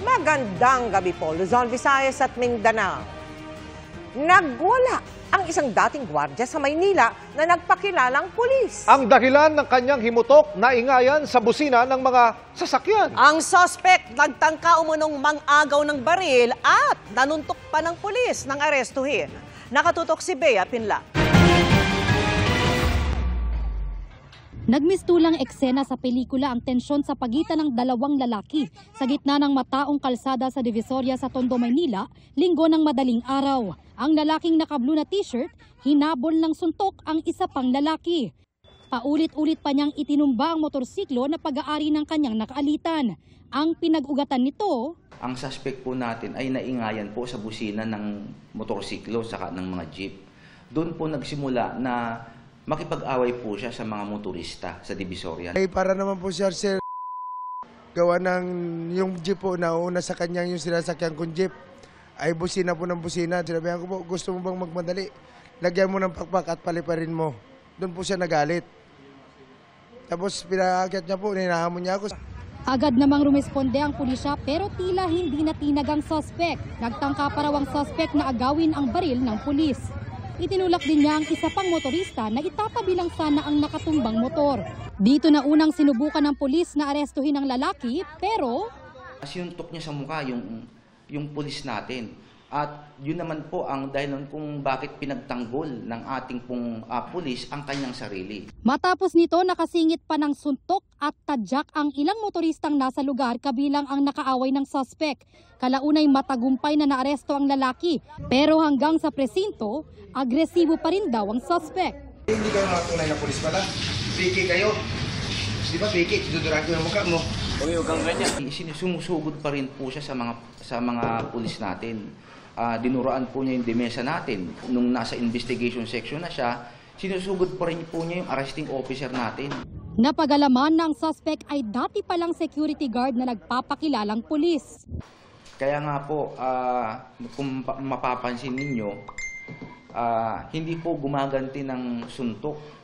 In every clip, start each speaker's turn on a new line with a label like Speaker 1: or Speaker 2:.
Speaker 1: Magandang gabi po, Luzon, Visayas at Mindanao. Nagwala ang isang dating gwardiya sa Maynila na nagpakilalang pulis.
Speaker 2: Ang dahilan ng kanyang himutok na ingayan sa busina ng mga sasakyan.
Speaker 3: Ang suspect nagtangka umunong mang-agaw ng baril at nanuntok pa ng pulis nang arestuhin. Nakatutok si Bea Pinla.
Speaker 4: Nagmistulang eksena sa pelikula ang tensyon sa pagitan ng dalawang lalaki sa gitna ng mataong kalsada sa Divisoria sa Tondo, Maynila, linggo ng madaling araw. Ang lalaking naka-blue na t-shirt, hinabol ng suntok ang isa pang lalaki. Paulit-ulit pa niyang itinumba ang motorsiklo na pag-aari ng kanyang nakaalitan. Ang pinag-ugatan nito,
Speaker 5: ang suspect po natin ay naingayan po sa busina ng motorsiklo saka ng mga jeep. Doon po nagsimula na makipag-away po siya sa mga motorista sa Divisoria.
Speaker 6: Ay para naman po siya, sir, gawa ng yung jeep po na una sa kanyang yung sinasakyan kong jeep ay busina po ng busina. Sinabihan ko po, gusto mo bang magmadali? Lagyan mo ng pakpak at paliparin mo. Doon po siya nagalit. Tapos pinaakyat niya po, ninahamon niya ako.
Speaker 4: agad namang rumesponde ang pulisya pero tila hindi natinag ang suspect. Nagtangka pa raw ang suspect na agawin ang baril ng pulis. Itinulak din niya ang isa pang motorista na itatabi lang sana ang nakatumbang motor. Dito na unang sinubukan ng pulis na arestuhin ang lalaki pero
Speaker 5: Sinuntok niya sa mukha yung pulis natin. At yun naman po ang dahilan kung bakit pinagtanggol ng ating pong pulis ang kanyang sarili.
Speaker 4: matapos nito nakasingit pa ng suntok at tadyak ang ilang motoristang nasa lugar kabilang ang nakaaway ng suspect. Kalaunay matagumpay na naaresto ang lalaki pero hanggang sa presinto, agresibo pa rin daw ang suspect.
Speaker 6: Hindi kayo mga tunay na pulis pala. Piki kayo. Di ba piki? Duduran ko yung mukha mo.
Speaker 5: Sinumusugod pa rin po siya sa mga pulis natin. Dinuraan po niya yung demesa natin. Nung nasa investigation section na siya, sinusugod pa rin po niya yung arresting officer natin.
Speaker 4: Napagalaman ng suspect ay dati palang security guard na nagpapakilalang pulis.
Speaker 5: Kaya nga po, kung mapapansin ninyo, hindi po gumaganti ng suntok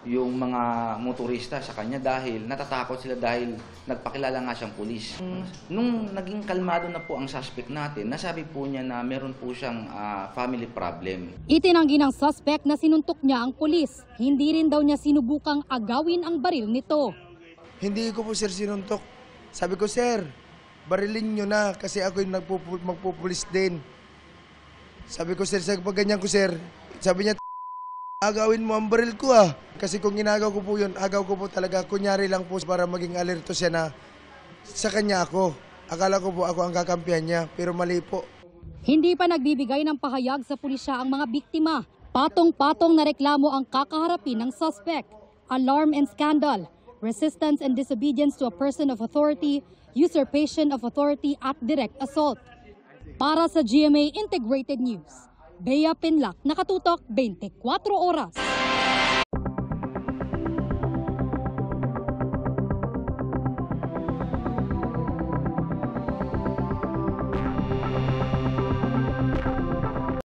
Speaker 5: yung mga motorista sa kanya dahil natatakot sila dahil nagpakilala nga siyang pulis. Nung naging kalmado na po ang suspect natin, nasabi po niya na meron po siyang family problem.
Speaker 4: Itinanggi ng suspect na sinuntok niya ang pulis. Hindi rin daw niya sinubukang agawin ang baril nito.
Speaker 6: Hindi ko po, sir, sinuntok. Sabi ko, sir, barilin nyo na kasi ako yung magpupulis din. Sabi ko, sir, sa pagganyan ko, sir, sabi niya, agawin mo ang baril ko Kasi kung ginagaw ko po yun, agaw ko po talaga. Kunyari lang po para maging alerto siya na sa kanya ako. Akala ko po ako ang kakampihan niya, pero mali po.
Speaker 4: Hindi pa nagbibigay ng pahayag sa pulisya ang mga biktima. Patong-patong na reklamo ang kakaharapin ng suspect. Alarm and scandal, resistance and disobedience to a person of authority, usurpation of authority at direct assault. Para sa GMA Integrated News, Bea Pinlac, nakatutok 24 oras.